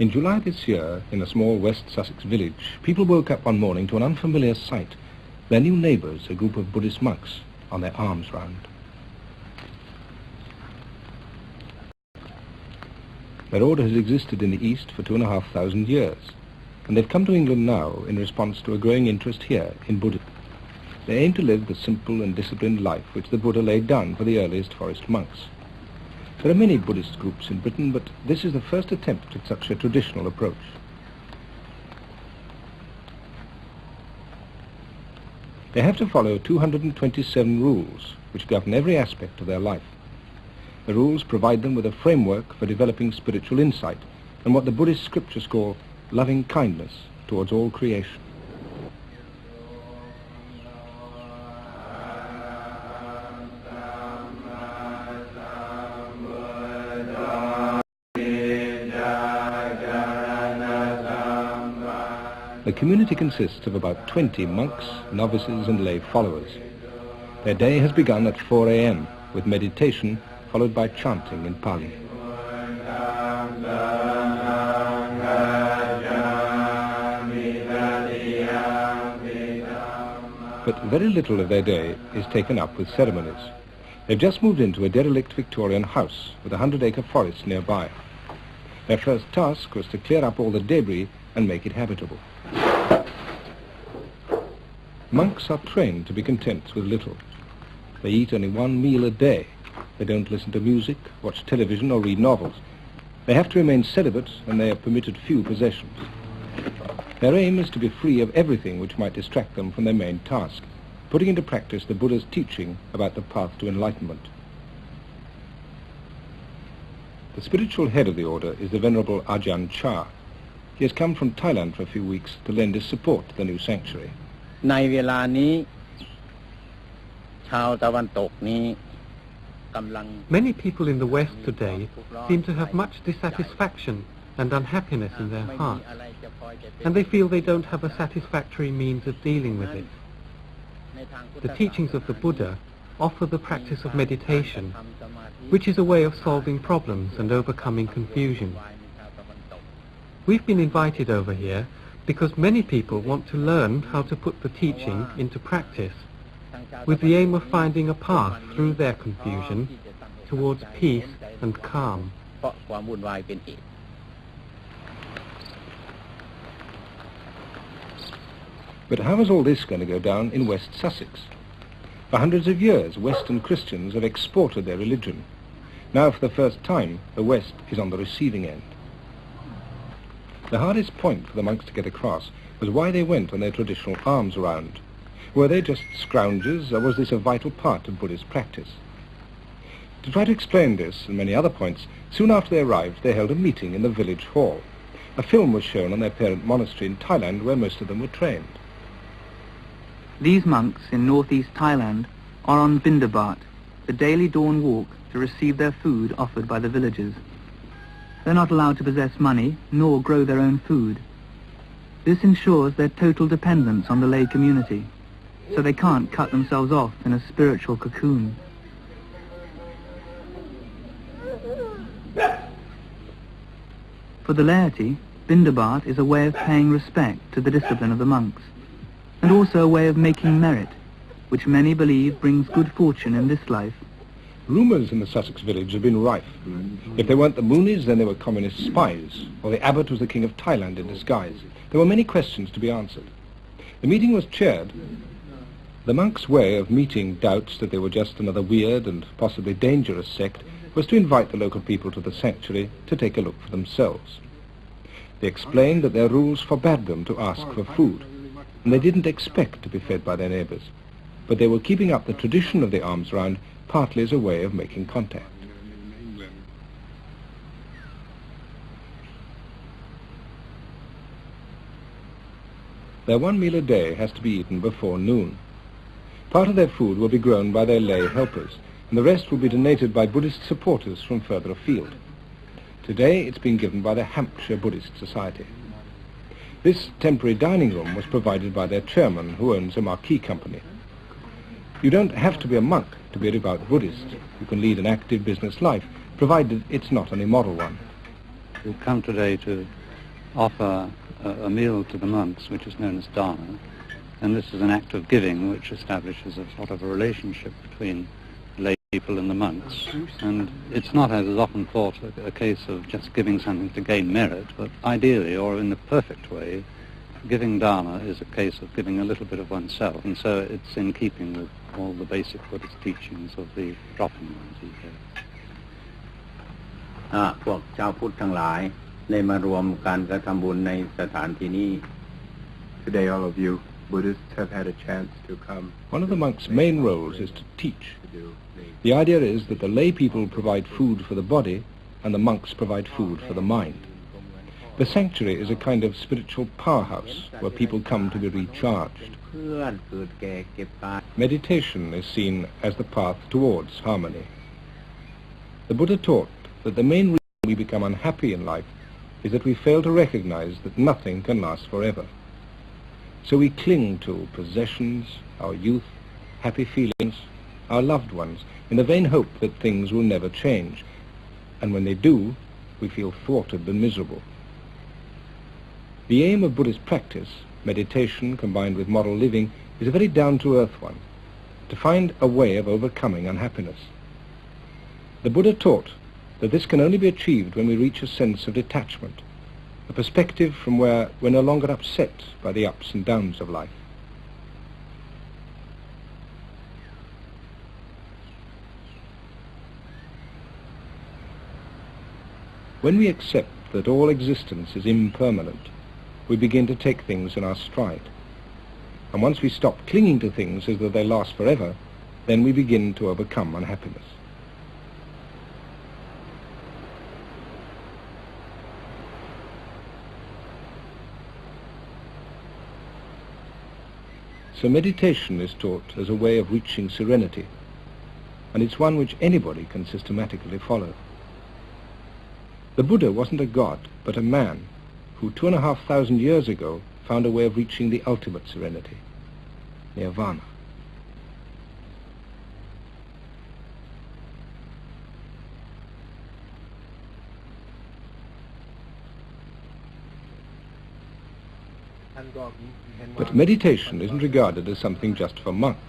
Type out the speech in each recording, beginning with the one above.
In July this year, in a small West Sussex village, people woke up one morning to an unfamiliar sight. Their new neighbours, a group of Buddhist monks, on their arms round. Their order has existed in the East for 2,500 years, and they've come to England now in response to a growing interest here in Buddhism. They aim to live the simple and disciplined life which the Buddha laid down for the earliest forest monks. There are many Buddhist groups in Britain, but this is the first attempt at such a traditional approach. They have to follow 227 rules which govern every aspect of their life. The rules provide them with a framework for developing spiritual insight and what the Buddhist scriptures call loving kindness towards all creation. The community consists of about 20 monks, novices and lay followers. Their day has begun at 4 a.m. with meditation followed by chanting in Pali. But very little of their day is taken up with ceremonies. They've just moved into a derelict Victorian house with a 100-acre forest nearby. Their first task was to clear up all the debris and make it habitable. Monks are trained to be content with little. They eat only one meal a day. They don't listen to music, watch television or read novels. They have to remain celibate and they are permitted few possessions. Their aim is to be free of everything which might distract them from their main task, putting into practice the Buddha's teaching about the path to enlightenment. The spiritual head of the order is the Venerable Ajahn Chah. He has come from Thailand for a few weeks to lend his support to the new sanctuary. ในเวลานี้ชาวตะวันตกนี้กำลัง Many people in the West today seem to have much dissatisfaction and unhappiness in their hearts, and they feel they don't have a satisfactory means of dealing with it. The teachings of the Buddha offer the practice of meditation, which is a way of solving problems and overcoming confusion. We've been invited over here because many people want to learn how to put the teaching into practice, with the aim of finding a path through their confusion towards peace and calm. But how is all this going to go down in West Sussex? For hundreds of years, Western Christians have exported their religion. Now, for the first time, the West is on the receiving end. The hardest point for the monks to get across was why they went on their traditional alms round. Were they just scroungers, or was this a vital part of Buddhist practice? To try to explain this and many other points, soon after they arrived, they held a meeting in the village hall. A film was shown on their parent monastery in Thailand, where most of them were trained. These monks in northeast Thailand are on Bindabat, the daily dawn walk to receive their food offered by the villagers. They're not allowed to possess money, nor grow their own food. This ensures their total dependence on the lay community, so they can't cut themselves off in a spiritual cocoon. For the laity, Bindabat is a way of paying respect to the discipline of the monks, and also a way of making merit, which many believe brings good fortune in this life. Rumours in the Sussex village have been rife. If they weren't the Moonies, then they were communist spies, or the abbot was the king of Thailand in disguise. There were many questions to be answered. The meeting was chaired. The monks' way of meeting doubts that they were just another weird and possibly dangerous sect was to invite the local people to the sanctuary to take a look for themselves. They explained that their rules forbade them to ask for food, and they didn't expect to be fed by their neighbours, but they were keeping up the tradition of the alms round partly as a way of making contact. Their one meal a day has to be eaten before noon. Part of their food will be grown by their lay helpers, and the rest will be donated by Buddhist supporters from further afield. Today it's been given by the Hampshire Buddhist Society. This temporary dining room was provided by their chairman, who owns a marquee company. You don't have to be a monk to be a devout Buddhist. You can lead an active business life, provided it's not an immoral one. We've come today to offer a meal to the monks, which is known as dana, and this is an act of giving which establishes a sort of a relationship between lay people and the monks. And it's not, as is often thought, a case of just giving something to gain merit, but ideally, or in the perfect way, giving dana is a case of giving a little bit of oneself, and so it's in keeping with all the basic Buddhist teachings of the dropping ones he gave. พวกชาวพุทธทั้งหลายได้มารวมการกระทำบุญในสถานที่นี้ Today all of you Buddhists have had a chance to come. One of the monks' main roles is to teach. The idea is that the lay people provide food for the body and the monks provide food for the mind. The sanctuary is a kind of spiritual powerhouse where people come to be recharged. Meditation is seen as the path towards harmony. The Buddha taught that the main reason we become unhappy in life is that we fail to recognize that nothing can last forever. So we cling to possessions, our youth, happy feelings, our loved ones, in the vain hope that things will never change. And when they do, we feel thwarted and miserable. The aim of Buddhist practice, meditation combined with moral living, is a very down-to-earth one, to find a way of overcoming unhappiness. The Buddha taught that this can only be achieved when we reach a sense of detachment, a perspective from where we're no longer upset by the ups and downs of life. When we accept that all existence is impermanent, we begin to take things in our stride. And once we stop clinging to things as though they last forever, then we begin to overcome unhappiness. So meditation is taught as a way of reaching serenity, and it's one which anybody can systematically follow. The Buddha wasn't a god, but a man who 2,500 years ago found a way of reaching the ultimate serenity, nirvana. But meditation isn't regarded as something just for monks.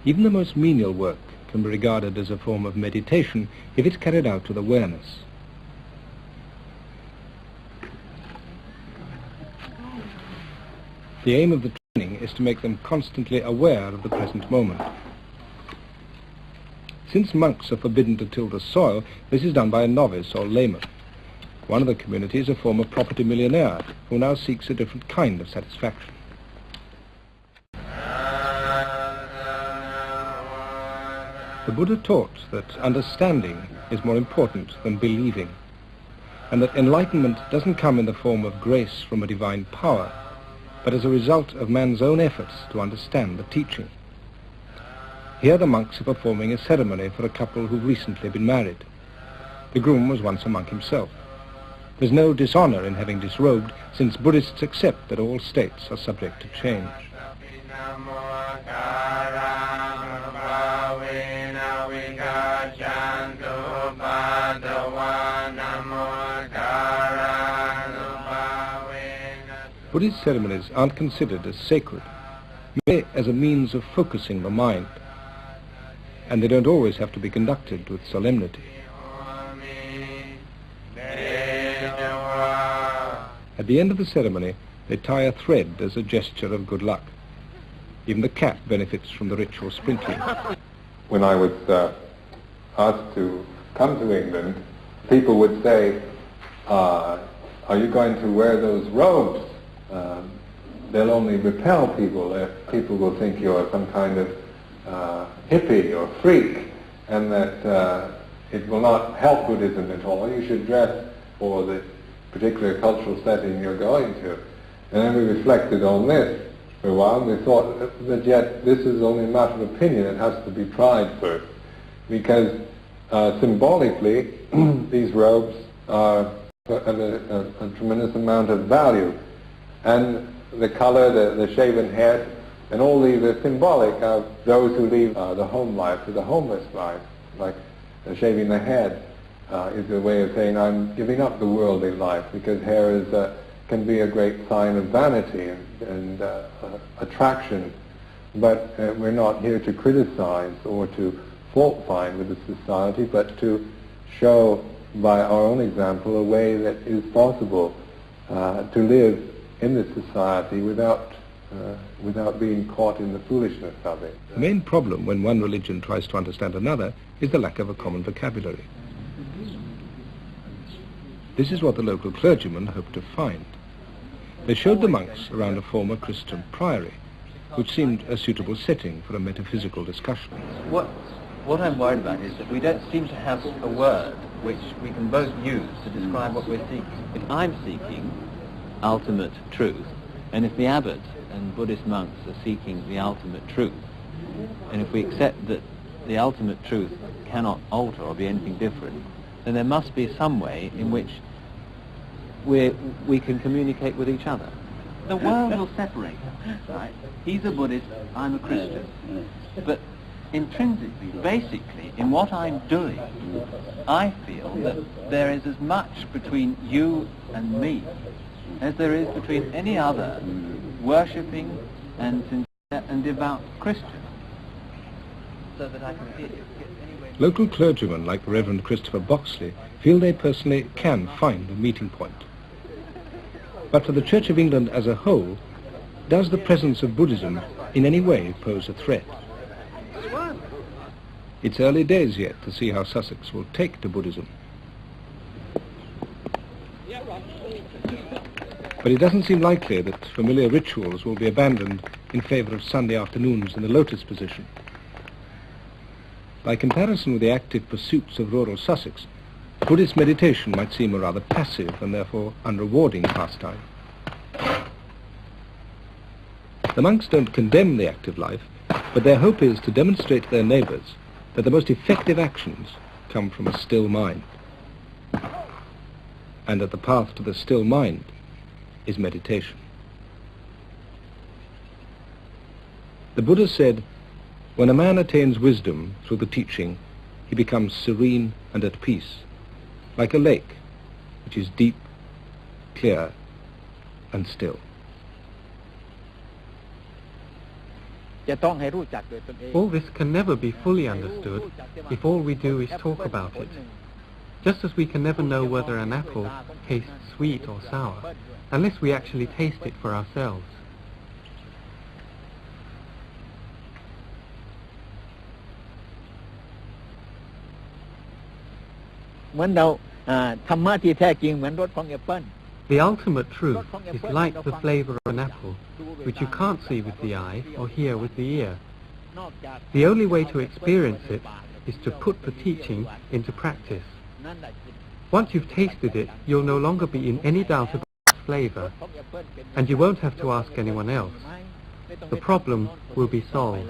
Even the most menial work can be regarded as a form of meditation if it's carried out with awareness. The aim of the training is to make them constantly aware of the present moment. Since monks are forbidden to till the soil, this is done by a novice or layman. One of the community is a former property millionaire who now seeks a different kind of satisfaction. The Buddha taught that understanding is more important than believing, and that enlightenment doesn't come in the form of grace from a divine power, but as a result of man's own efforts to understand the teaching. Here the monks are performing a ceremony for a couple who've recently been married. The groom was once a monk himself. There's no dishonor in having disrobed, since Buddhists accept that all states are subject to change. Buddhist ceremonies aren't considered as sacred, merely as a means of focusing the mind, and they don't always have to be conducted with solemnity. At the end of the ceremony, they tie a thread as a gesture of good luck. Even the cat benefits from the ritual sprinkling. When I was asked to come to England, people would say, are you going to wear those robes? They'll only repel people. People will think you're some kind of hippie or freak, and that it will not help Buddhism at all. You should dress for the particular cultural setting you're going to. And then we reflected on this for a while, and we thought that yet this is only a matter of opinion. It has to be tried first, because symbolically these robes are a tremendous amount of value, and the color, the shaven head, and all these are symbolic of those who leave the home life to the homeless life, like shaving the head. is a way of saying I'm giving up the worldly life, because hair can be a great sign of vanity and attraction. But we're not here to criticize or to fault find with the society, but to show by our own example a way that is possible to live in this society without being caught in the foolishness of it. The main problem when one religion tries to understand another is the lack of a common vocabulary. This is what the local clergymen hoped to find. They showed the monks around a former Christian priory, which seemed a suitable setting for a metaphysical discussion. What I'm worried about is that we don't seem to have a word which we can both use to describe what we're seeking. If I'm seeking ultimate truth, and if the abbot and Buddhist monks are seeking the ultimate truth, and if we accept that the ultimate truth cannot alter or be anything different, then there must be some way in which we can communicate with each other. The world will separate us, right? He's a Buddhist, I'm a Christian. But intrinsically, basically, in what I'm doing, I feel that there is as much between you and me as there is between any other worshipping and sincere and devout Christian. So that I can get anyway. Local clergymen like the Reverend Christopher Boxley feel they personally can find a meeting point. But for the Church of England as a whole, does the presence of Buddhism in any way pose a threat? It's early days yet to see how Sussex will take to Buddhism. But it doesn't seem likely that familiar rituals will be abandoned in favour of Sunday afternoons in the lotus position. By comparison with the active pursuits of rural Sussex, Buddhist meditation might seem a rather passive and therefore unrewarding pastime. The monks don't condemn the active life, but their hope is to demonstrate to their neighbours that the most effective actions come from a still mind, and that the path to the still mind is meditation. The Buddha said, when a man attains wisdom through the teaching, he becomes serene and at peace, like a lake which is deep, clear, and still. All this can never be fully understood if all we do is talk about it. Just as we can never know whether an apple tastes sweet or sour, unless we actually taste it for ourselves. The ultimate truth is like the flavor of an apple, which you can't see with the eye or hear with the ear. The only way to experience it is to put the teaching into practice. Once you've tasted it, you'll no longer be in any doubt about its flavor, and you won't have to ask anyone else. The problem will be solved.